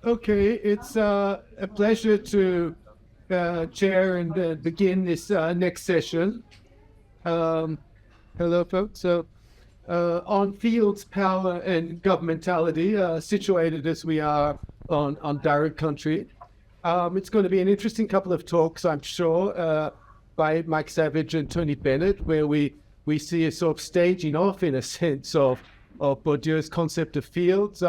Okay, it's a pleasure to chair and begin this next session. Um, Hello, folks. On fields, power, and governmentality, situated as we are on direct country, it's going to be an interesting couple of talks, I'm sure, by Mike Savage and Tony Bennett, where we see a sort of staging off, in a sense, of Bourdieu's concept of fields,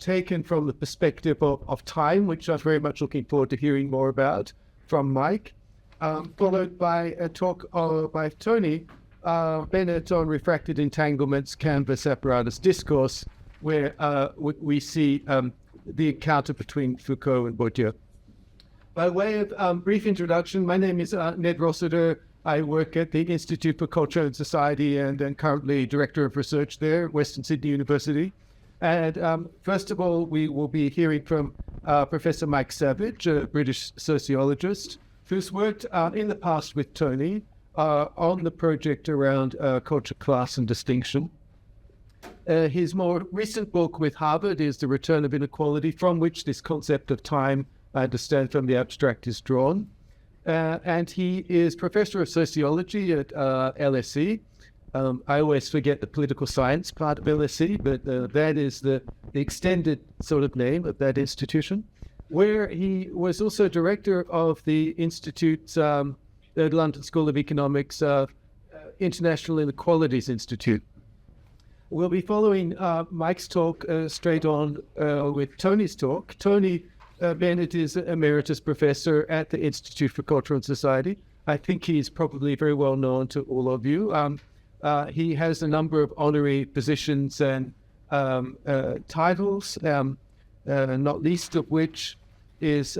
taken from the perspective of time, which I'm very much looking forward to hearing more about from Mike, followed by a talk by Tony Bennett on refracted entanglements, canvas apparatus discourse, where we see the encounter between Foucault and Bourdieu. By way of brief introduction, my name is Ned Rossiter. I work at the Institute for Culture and Society and currently Director of Research there at Western Sydney University. And first of all, we will be hearing from Professor Mike Savage, a British sociologist, who's worked in the past with Tony on the project around culture, class, and distinction. His more recent book with Harvard is The Return of Inequality, from which this concept of time, I understand from the abstract, is drawn. And he is Professor of Sociology at LSE. I always forget the political science part of LSE, but that is the extended sort of name of that institution, where he was also director of the Institute's the London School of Economics International Inequalities Institute. We'll be following Mike's talk straight on with Tony's talk. Tony Bennett is Emeritus Professor at the Institute for Culture and Society. I think he's probably very well known to all of you. He has a number of honorary positions and titles, not least of which is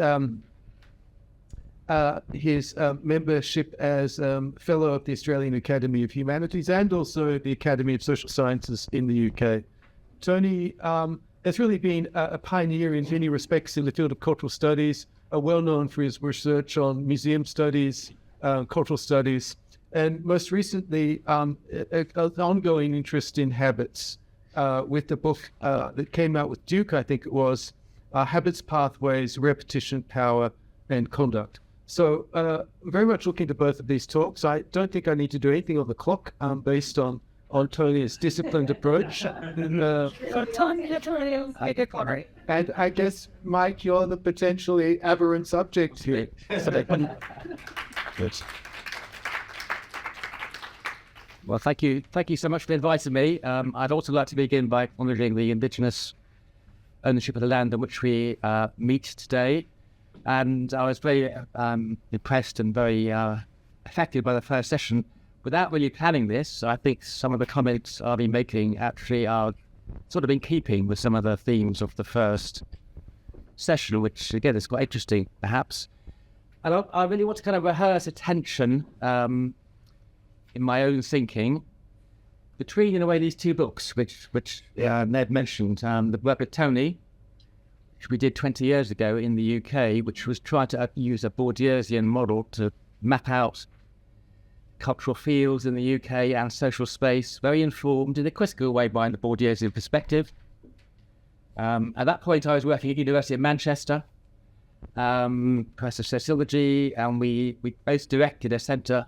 his membership as Fellow of the Australian Academy of Humanities and also the Academy of Social Sciences in the UK. Tony has really been a pioneer in many respects in the field of cultural studies, well known for his research on museum studies, cultural studies, and most recently, an ongoing interest in habits with the book that came out with Duke, I think it was, Habits, Pathways, Repetition, Power, and Conduct. So very much looking to both of these talks. I don't think I need to do anything on the clock based on Tony's disciplined approach. And I guess, Mike, you're the potentially aberrant subject here. Well, thank you so much for inviting me. I'd also like to begin by acknowledging the Indigenous ownership of the land on which we meet today. And I was very impressed and very affected by the first session. Without really planning this, I think some of the comments I'll be making actually are sort of in keeping with some of the themes of the first session, which again is quite interesting, perhaps. And I really want to kind of rehearse attention in my own thinking between, in a way, these two books, which Ned mentioned, the work with Tony, which we did 20 years ago in the UK, which was trying to use a Bourdieusian model to map out cultural fields in the UK and social space, very informed in a critical way by the Bourdieusian perspective. At that point, I was working at University of Manchester, Professor of Sociology, and we both directed a centre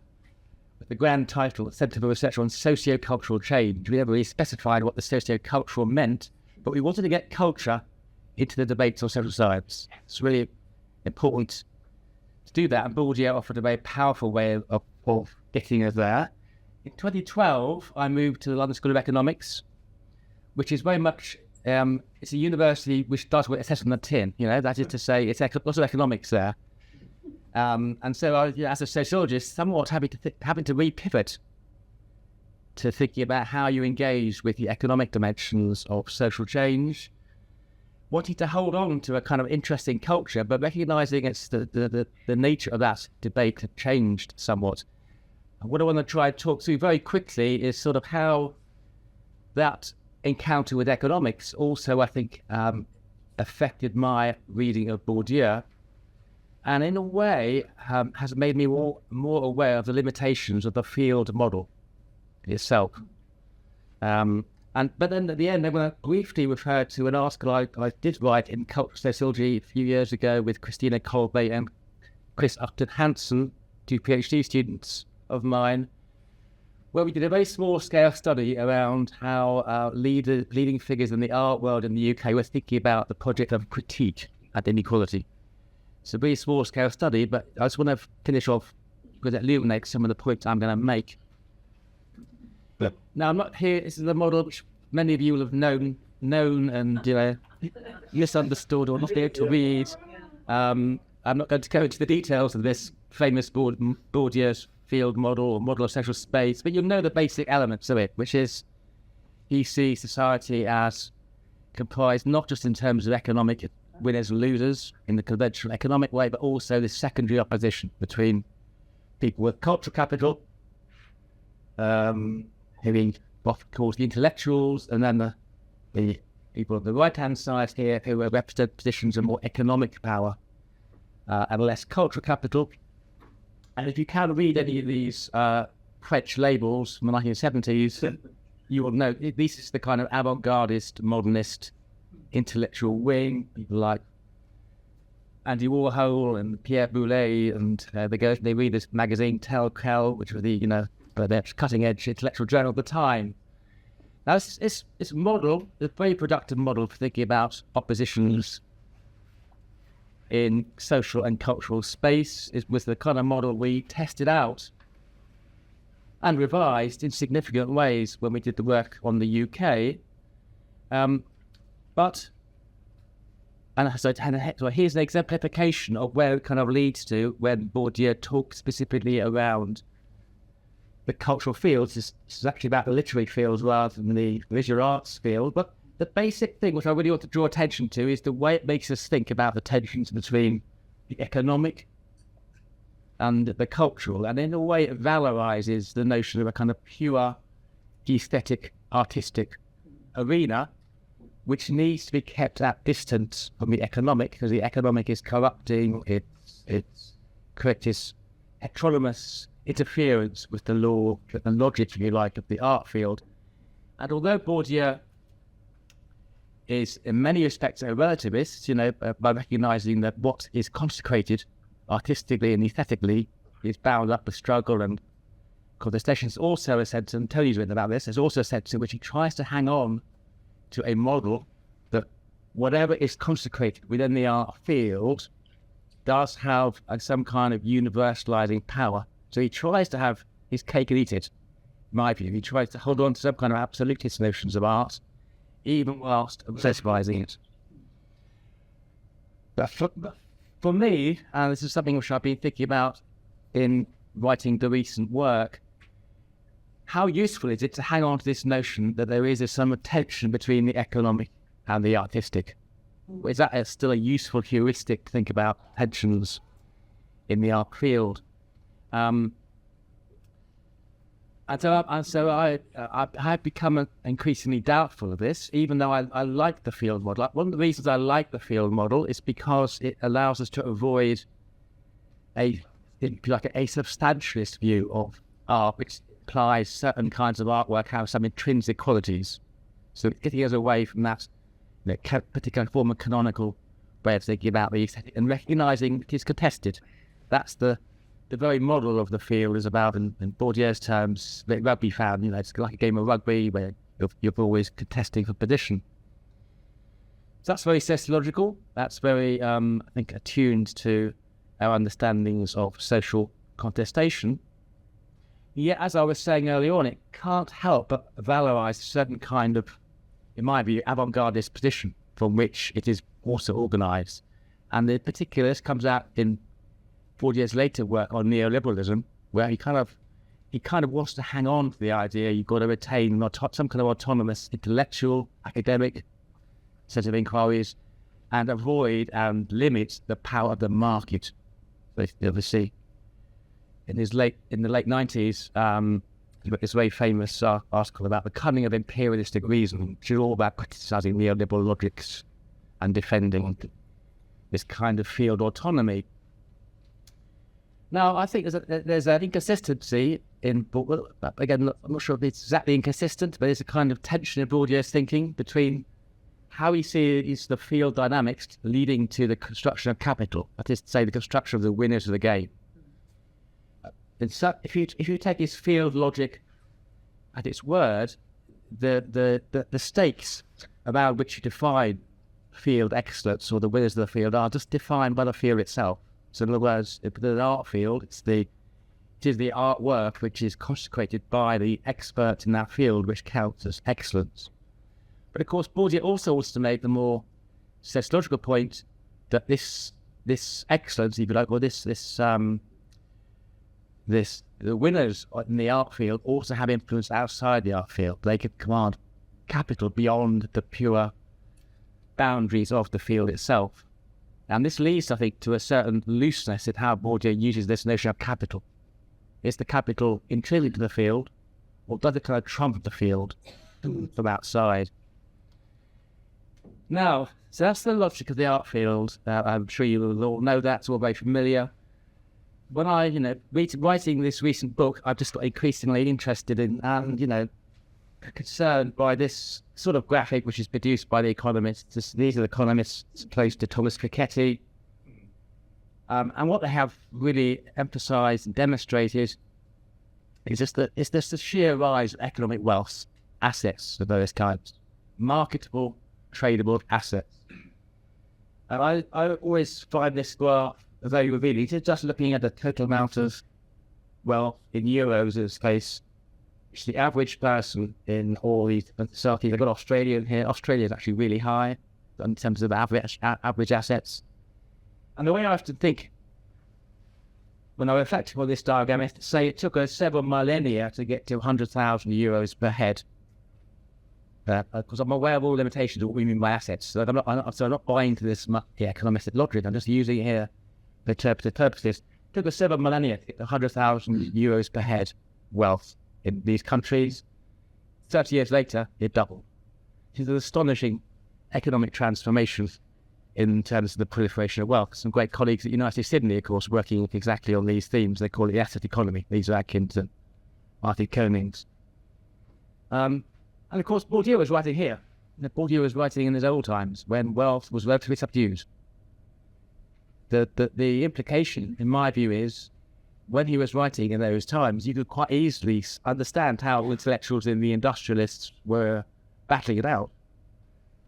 with the grand title, Centre for Research on Socio-Cultural Change. We never really specified what the socio-cultural meant, but we wanted to get culture into the debates on social science. It's really important to do that, and Bourdieu offered a very powerful way of getting us there. In 2012, I moved to the London School of Economics, which is very much, it's a university which does what it says on the tin, that is to say, it's lots of economics there. And so I, as a sociologist, somewhat having to re-pivot to thinking about how you engage with the economic dimensions of social change, wanting to hold on to a kind of interesting culture, but recognising it's the nature of that debate had changed somewhat. And what I want to try to talk through very quickly is sort of how that encounter with economics also, I think, affected my reading of Bourdieu, and in a way has made me more aware of the limitations of the field model itself. But then at the end, I'm going to briefly refer to an article I did write in Cultural Sociology a few years ago with Kristina, Kolbe and Chris Upton Hansen, two PhD students of mine, where we did a very small-scale study around how leading figures in the art world in the UK were thinking about the project of critique and inequality. It's a very small-scale study, but I just want to finish off because it illuminates some of the points I'm going to make. Now, I'm not here. This is a model which many of you will have known and misunderstood or not be able to read. I'm not going to go into the details of this famous Bourdieu's field model or model of social space, but you'll know the basic elements of it, which is he sees society as comprised not just in terms of economic winners and losers in the conventional economic way, but also this secondary opposition between people with cultural capital, who he often calls the intellectuals, and then the people on the right-hand side here who represent positions of more economic power and less cultural capital. And if you can read any of these French labels from the 1970s, you will know this is the kind of avant-gardist, modernist, intellectual wing. People like Andy Warhol and Pierre Boulez, and they read this magazine Tel Quel, which was the cutting-edge intellectual journal of the time. Now, this model, a very productive model for thinking about oppositions in social and cultural space, was the kind of model we tested out and revised in significant ways when we did the work on the UK. So here's an exemplification of where it kind of leads to when Bourdieu talks specifically around the cultural fields. This is actually about the literary fields rather than the visual arts field. But the basic thing which I really want to draw attention to is the way it makes us think about the tensions between the economic and the cultural. And in a way, it valorizes the notion of a kind of pure aesthetic, artistic arena, which needs to be kept at distance from the economic, because the economic is corrupting, it's correct its heteronymous interference with the law and logic, if you like, of the art field. And although Bourdieu is in many respects a relativist, by recognizing that what is consecrated artistically and aesthetically is bound up with struggle and contestation, there's also a sense, and Tony's written about this, there's also a sense in which he tries to hang on to a model that whatever is consecrated within the art field does have some kind of universalizing power. So he tries to have his cake and eat it, in my view. He tries to hold on to some kind of absolutist notions of art, even whilst obsessivizing it. But for me, and this is something which I've been thinking about in writing the recent work, how useful is it to hang on to this notion that there is some tension between the economic and the artistic? Is that still a useful heuristic to think about tensions in the art field? And so I have become increasingly doubtful of this, even though I like the field model. One of the reasons I like the field model is because it allows us to avoid a substantialist view of art, which implies certain kinds of artwork have some intrinsic qualities. So it's getting us away from that particular form of canonical way of thinking about the aesthetic and recognizing it is contested. That's the very model of the field is about, in Bourdieu's terms, the rugby fan, it's like a game of rugby where you're always contesting for position. So that's very sociological. That's very, I think, attuned to our understandings of social contestation. Yet, as I was saying earlier on, it can't help but valorize a certain kind of, in my view, avant-gardist position from which it is also organized. And in particular, this comes out in Bourdieu's later work on neoliberalism, where he kind of wants to hang on to the idea you've got to retain some kind of autonomous intellectual, academic set of inquiries and avoid and limit the power of the market. Obviously, in the late 90s, he wrote this very famous article about the cunning of imperialistic reason, which is all about criticizing neoliberal logics and defending this kind of field autonomy. Now, I think there's an inconsistency well, again, I'm not sure if it's exactly inconsistent, but there's a kind of tension in Bourdieu's thinking between how he sees the field dynamics leading to the construction of capital, that is to say, the construction of the winners of the game. And so if you take his field logic at its word, the stakes around which you define field excellence or the winners of the field are just defined by the field itself. So in other words, if there's an art field, it is the artwork which is consecrated by the expert in that field which counts as excellence. But of course, Bourdieu also wants to make the more sociological point that this excellence, if you like, or the winners in the art field also have influence outside the art field. They can command capital beyond the pure boundaries of the field itself. And this leads, I think, to a certain looseness in how Bourdieu uses this notion of capital. Is the capital intrinsic to the field, or does it kind of trump the field from outside? Now, so that's the logic of the art field. I'm sure you will all know that, it's all very familiar. When I, writing this recent book, I've just got increasingly interested in and, concerned by this sort of graphic which is produced by the economists. These are the economists close to Thomas Piketty. And what they have really emphasised and demonstrated is just the sheer rise of economic wealth, assets of various kinds, marketable, tradable assets. And I always find this graph very revealing. It's just looking at the total amount of wealth in euros in this case, which the average person in all these different societies. I've got Australia in here. Australia is actually really high in terms of average assets. And the way I often think, when I reflect on this diagram, is to say it took us several millennia to get to 100,000 euros per head. Because I'm aware of all limitations of what we mean by assets. So I'm not buying into this economistic logic. I'm just using it here for interpretive purposes. It took us several millennia to get to 100,000 euros per head wealth in these countries. 30 years later, it doubled. It's an astonishing economic transformation in terms of the proliferation of wealth. Some great colleagues at University of Sydney, of course, working exactly on these themes. They call it the asset economy. These are Atkins and Martin Konings. And of course, Bourdieu was writing here. Bourdieu was writing in his old times when wealth was relatively subdued. The implication, in my view, is when he was writing in those times, you could quite easily understand how intellectuals and the industrialists were battling it out.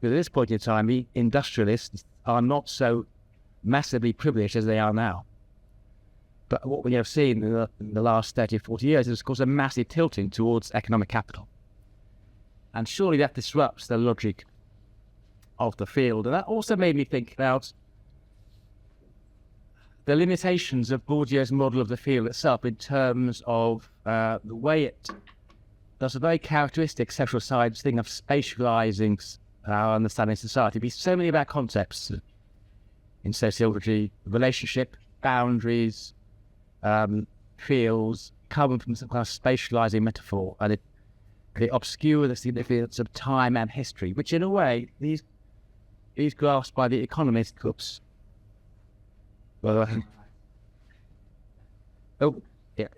Because at this point in time, the industrialists are not so massively privileged as they are now. But what we have seen in the last 30 or 40 years is, of course, a massive tilting towards economic capital. And surely that disrupts the logic of the field. And that also made me think about the limitations of Bourdieu's model of the field itself in terms of the way it does a very characteristic social science thing of spatialising our understanding of society. Because so many of our concepts in sociology, relationship, boundaries, fields, come from some kind of spatialising metaphor, and they obscure the significance of time and history, which in a way, these graphs by the economist groups. Well,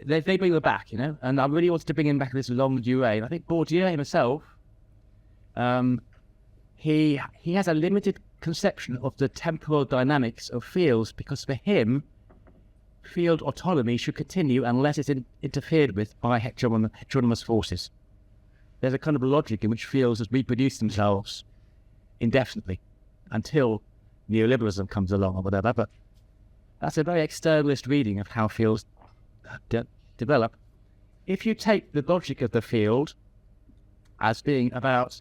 they bring them back, and I really wanted to bring him back this longue durée. And I think Bourdieu himself, he has a limited conception of the temporal dynamics of fields, because for him, field autonomy should continue unless it's interfered with by heteronomous forces. There's a kind of logic in which fields just reproduce themselves indefinitely until neoliberalism comes along or whatever. But that's a very externalist reading of how fields develop. If you take the logic of the field as being about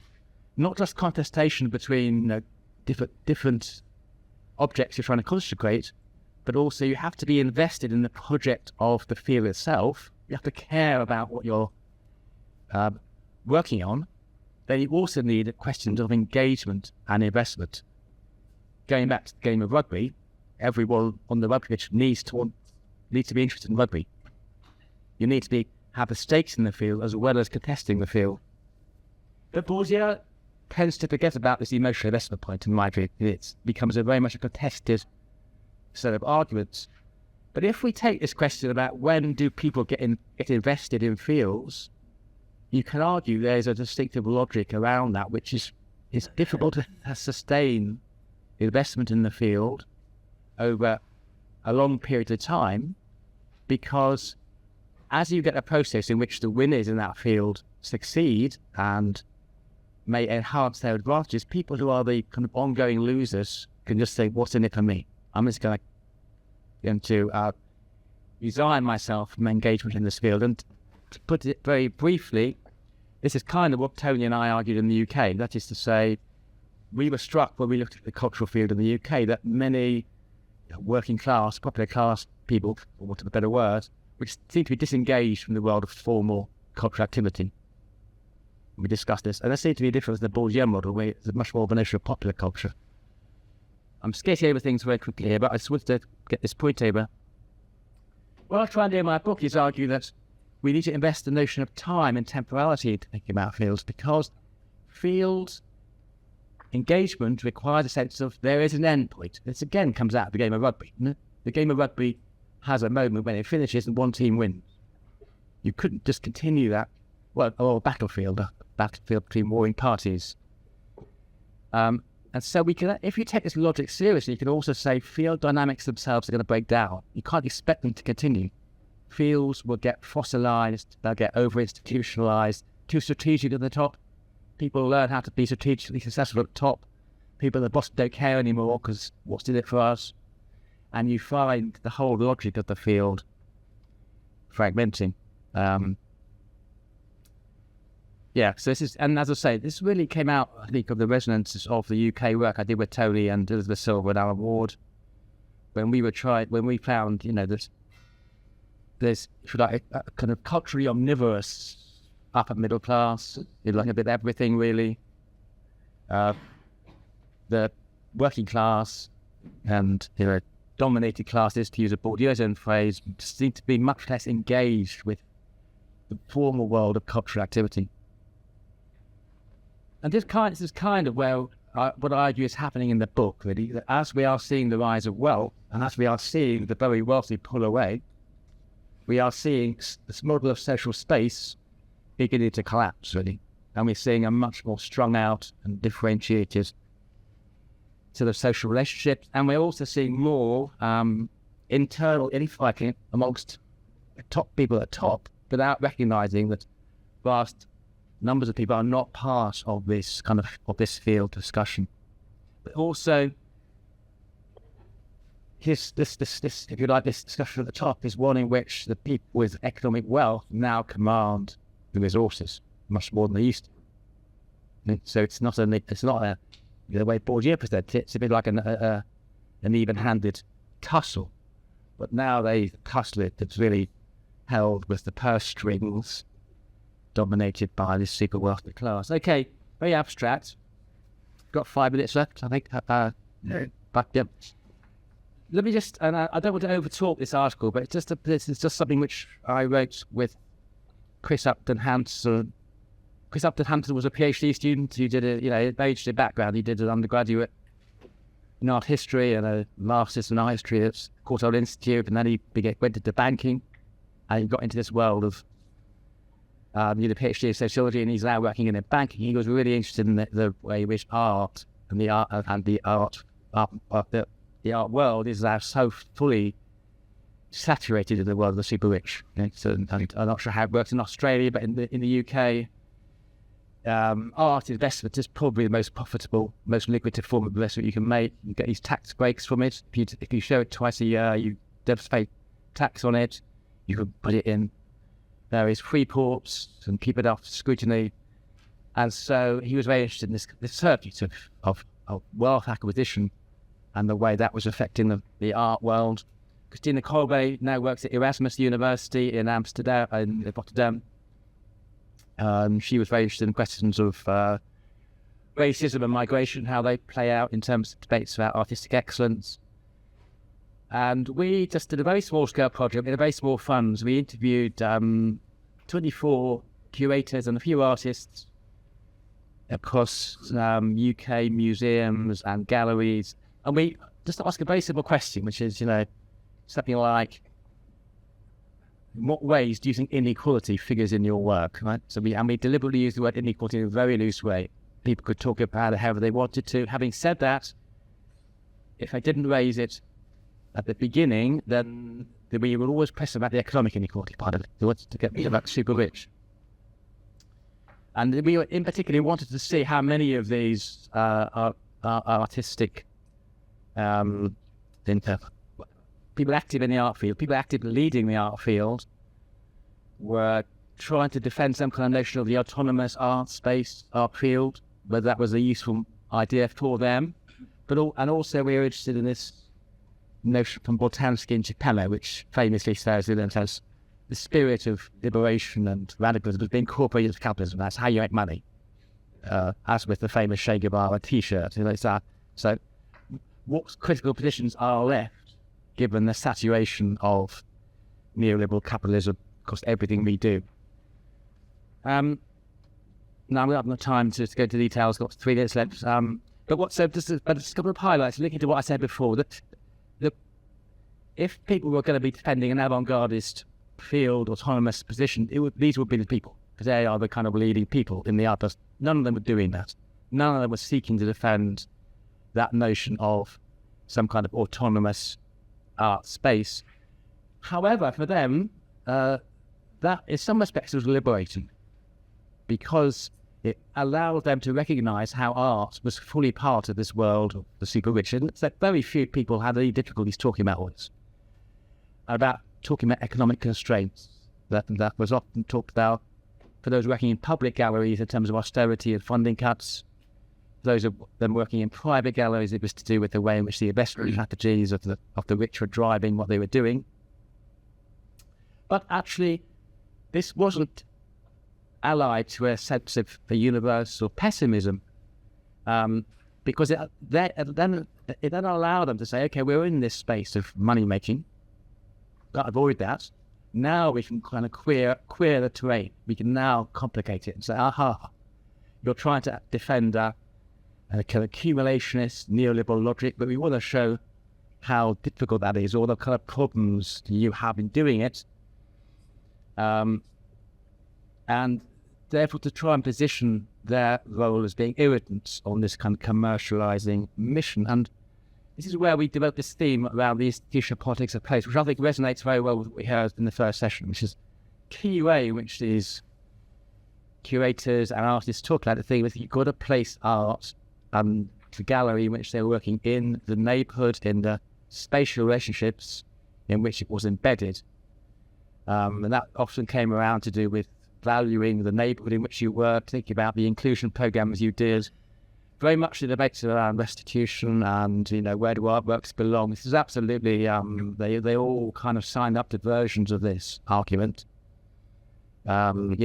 not just contestation between different objects you're trying to consecrate, but also you have to be invested in the project of the field itself. You have to care about what you're working on. Then you also need questions of engagement and investment. Going back to the game of rugby, everyone on the rugby pitch needs to be interested in rugby. You need to have the stakes in the field as well as contesting the field. But Bourdieu tends to forget about this emotional investment point, in my view. It becomes very much a contested set of arguments. But if we take this question about when do people get invested in fields, you can argue there's a distinctive logic around that, which is it's difficult to sustain investment in the field over a long period of time, because as you get a process in which the winners in that field succeed and may enhance their advantages, people who are the kind of ongoing losers can just say, what's in it for me? I'm just going to resign myself from engagement in this field. And to put it very briefly, this is kind of what Tony and I argued in the UK. That is to say, we were struck when we looked at the cultural field in the UK that many working class, popular class people, for want of a better word, which seem to be disengaged from the world of formal cultural activity. We discussed this, and there seems to be a difference in the Bourdieu model, where it's much more of an issue of popular culture. I'm skating over things very quickly here, but I just wanted to get this point over. What I try and do in my book is argue that we need to invest the notion of time and temporality into thinking about fields, because field engagement requires a sense of there is an end point. This again comes out of the game of rugby. The game of rugby has a moment when it finishes and one team wins. You couldn't just continue that, or a battlefield between warring parties. And so we can, if you take this logic seriously, you can also say field dynamics themselves are going to break down. You can't expect them to continue. Fields will get fossilized, they'll get over-institutionalized, too strategic at the top. People learn how to be strategically successful at the top. People at the bottom don't care anymore because what's in it for us? And you find the whole logic of the field fragmenting. So this is, and as I say, this really came out, I think, of the resonances of the UK work I did with Tony and Elizabeth Silver and Alan Ward, when we found, that there's, if you like, a kind of culturally omnivorous upper middle class, like a bit of everything really. The working class and dominated classes, to use a Bourdieu's own phrase, seem to be much less engaged with the formal world of cultural activity. And this is kind of where what I argue is happening in the book, really, that as we are seeing the rise of wealth, and as we are seeing the very wealthy pull away, we are seeing this model of social space beginning to collapse, really. And we're seeing a much more strung out and differentiated sort of social relationships. And we're also seeing more internal infighting amongst top people at top, without recognizing that vast numbers of people are not part of this this field discussion. But also, this if you like, this discussion at the top is one in which the people with economic wealth now command the resources much more than they used to. So it's not the way Bourdieu presented it. It's a bit like an even-handed tussle, but now they tussle it. It's really held with the purse strings dominated by this super wealthy class. Okay, very abstract. Got 5 minutes left, I think. But yeah. Let me just, and I don't want to overtalk this article, but this is just something which I wrote with Chris Upton Hanson. Chris Upton Hanson was a PhD student who did a very interesting background. He did an undergraduate in art history and a master's in art history at Courtauld Institute, and then he went into banking, and he got into this world of he did a PhD in sociology, and he's now working in banking. He was really interested in the way in which art and the art world is now so fully saturated in the world of the super rich. So I'm not sure how it works in Australia, but in the UK, art investment is probably the most profitable, most lucrative form of investment you can make. You get these tax breaks from it. If you show it twice a year, you don't pay tax on it. You can put it in various free ports and keep it off scrutiny. And so he was very interested in this circuit of wealth acquisition and the way that was affecting the art world. Kristina Kolbe now works at Erasmus University in Rotterdam. She was very interested in questions of racism and migration, how they play out in terms of debates about artistic excellence. And we just did a very small-scale project in a very small funds. We interviewed 24 curators and a few artists across UK museums and galleries. And we just asked a very simple question, which is, something like, in what ways do you think inequality figures in your work, right? So we deliberately use the word inequality in a very loose way. People could talk about it however they wanted to. Having said that, if I didn't raise it at the beginning, then we will always press about the economic inequality part of it. We wanted to get about super rich. And we in particular wanted to see how many of these artistic people active in the art field, people active leading the art field, were trying to defend some kind of notion of the autonomous art space, art field, whether that was a useful idea for them. And also we were interested in this notion from Boltanski and Geppetto, which famously says it has the spirit of liberation and radicalism has been incorporated into capitalism. That's how you make money, as with the famous Che Guevara T-shirt. So what critical positions are left given the saturation of neoliberal capitalism across everything we do? Now we don't have time to go into details, got 3 minutes left. But just a couple of highlights, linking to what I said before, that if people were going to be defending an avant-gardist field, autonomous position, these would be the people, because they are the kind of leading people in the art. None of them were doing that. None of them were seeking to defend that notion of some kind of autonomous art space. However, for them, that in some respects was liberating, because it allowed them to recognise how art was fully part of this world of the super rich. And it's that very few people had any difficulties talking about all this, about talking about economic constraints that was often talked about for those working in public galleries in terms of austerity and funding cuts. Those of them working in private galleries, it was to do with the way in which the investment strategies of the rich were driving what they were doing. But actually, this wasn't allied to a sense of the universal pessimism, because it then allowed them to say, okay, we're in this space of money making, got to avoid that. Now we can kind of queer the terrain. We can now complicate it and say, aha, you're trying to defend a kind of accumulationist neoliberal logic, but we want to show how difficult that is, all the kind of problems you have in doing it. And therefore to try and position their role as being irritants on this kind of commercialising mission. And this is where we develop this theme around the institutional politics of place, which I think resonates very well with what we heard in the first session, which is key way in which these curators and artists talk about the thing is you've got to place art and the gallery in which they're working in the neighbourhood, in the spatial relationships in which it was embedded. And that often came around to do with valuing the neighbourhood in which you work, thinking about the inclusion programmes you did, very much the debates around restitution and, where do artworks belong. This is absolutely, they all kind of signed up to versions of this argument. One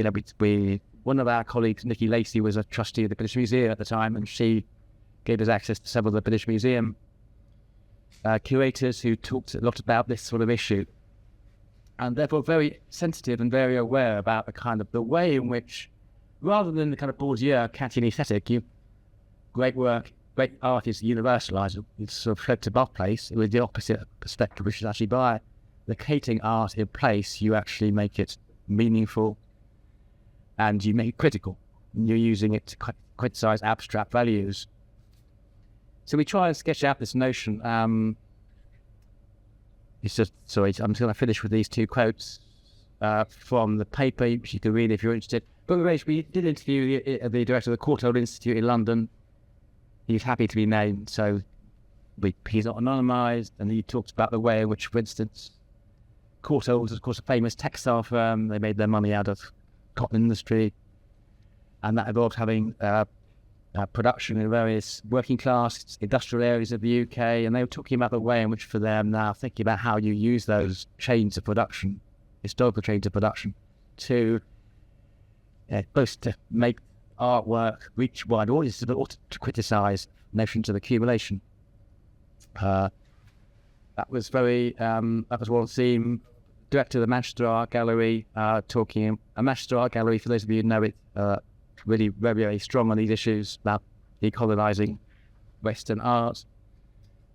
of our colleagues, Lacey, was a trustee of the British Museum at the time, and she gave us access to several of the British Museum curators who talked a lot about this sort of issue, and therefore very sensitive and very aware about the way in which, rather than the kind of Bourdieu Kantian aesthetic, great work, great art is universalised, it's sort of floats above place. It was the opposite perspective, which is actually by locating art in place, you actually make it meaningful and you make it critical. You're using it to criticise abstract values. So we try and sketch out this notion. I'm just going to finish with these 2 quotes from the paper, which you can read if you're interested. But we did interview the director of the Courtauld Institute in London. He's happy to be named, so he's not anonymised, and he talks about the way in which, for instance, Courtauld is, of course, a famous textile firm. They made their money out of cotton industry, and that involved having production in various working class industrial areas of the UK, and they were talking about the way in which, for them now, thinking about how you use those chains of production, historical chains of production, to both to make artwork reach wide audiences, but also to criticise notions of accumulation. That was one theme. Director of the Manchester Art Gallery, talking. A Manchester Art Gallery, for those of you who know it, really very, very strong on these issues about decolonising Western art.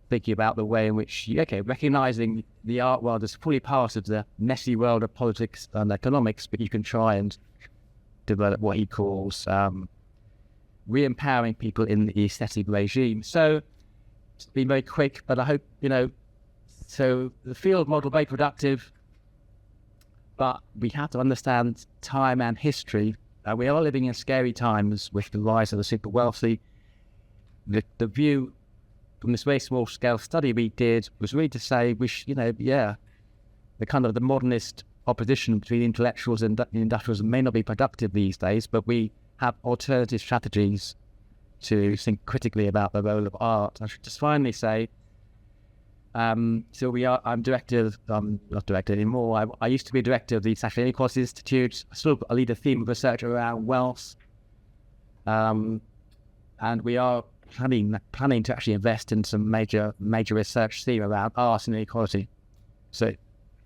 thinking about the way in which, recognizing the art world as fully part of the messy world of politics and economics, but you can try and develop what he calls re-empowering people in the aesthetic regime. So, it's been very quick, but I hope, so the field model very productive, but we have to understand time and history. We are living in scary times with the rise of the super wealthy. The view from this very small scale study we did was really to say, the kind of the modernist opposition between intellectuals and industrials may not be productive these days, but we have alternative strategies to think critically about the role of art. I should just finally say, I'm not director anymore. I used to be director of the International Inequality Institute. I lead a theme of research around wealth. And we are planning to actually invest in some major research theme around art and inequality. So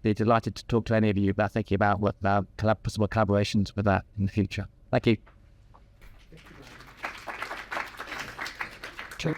be delighted to talk to any of you about thinking about what possible collaborations with that in the future. Thank you. Sure.